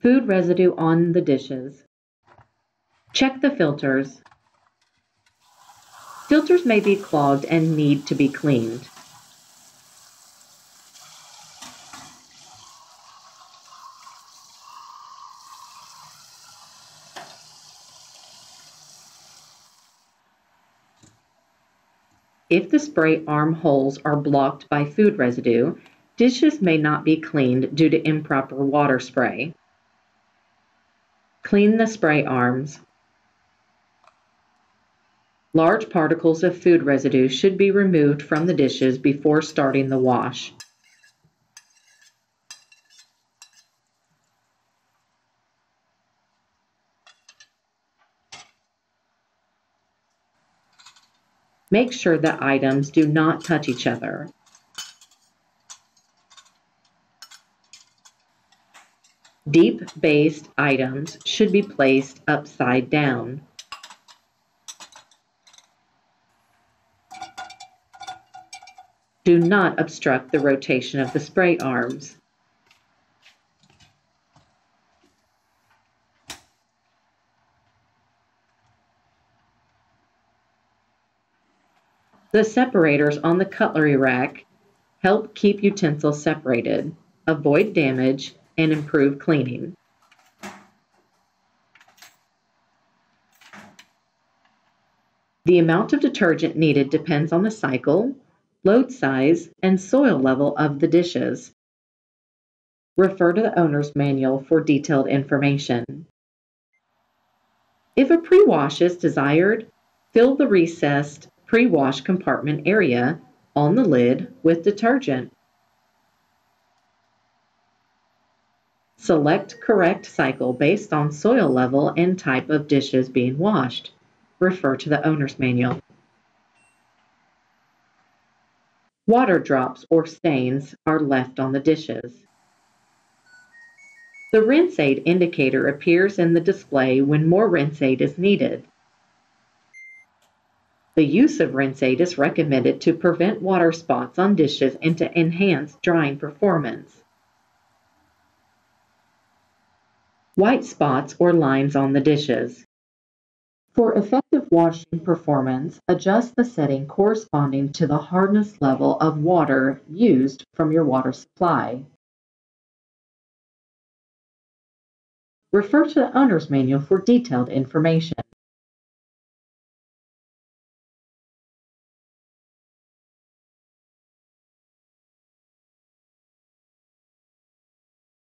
Food residue on the dishes. Check the filters. Filters may be clogged and need to be cleaned. If the spray arm holes are blocked by food residue, dishes may not be cleaned due to improper water spray. Clean the spray arms. Large particles of food residue should be removed from the dishes before starting the wash. Make sure that items do not touch each other. Deep-based items should be placed upside down. Do not obstruct the rotation of the spray arms. The separators on the cutlery rack help keep utensils separated, avoid damage, and improve cleaning. The amount of detergent needed depends on the cycle, load size, and soil level of the dishes. Refer to the owner's manual for detailed information. If a pre-wash is desired, fill the recessed pre-wash compartment area on the lid with detergent. Select correct cycle based on soil level and type of dishes being washed. Refer to the owner's manual. Water drops or stains are left on the dishes. The rinse aid indicator appears in the display when more rinse aid is needed. The use of rinse aid is recommended to prevent water spots on dishes and to enhance drying performance. White spots or lines on the dishes. For effective washing performance, adjust the setting corresponding to the hardness level of water used from your water supply. Refer to the owner's manual for detailed information.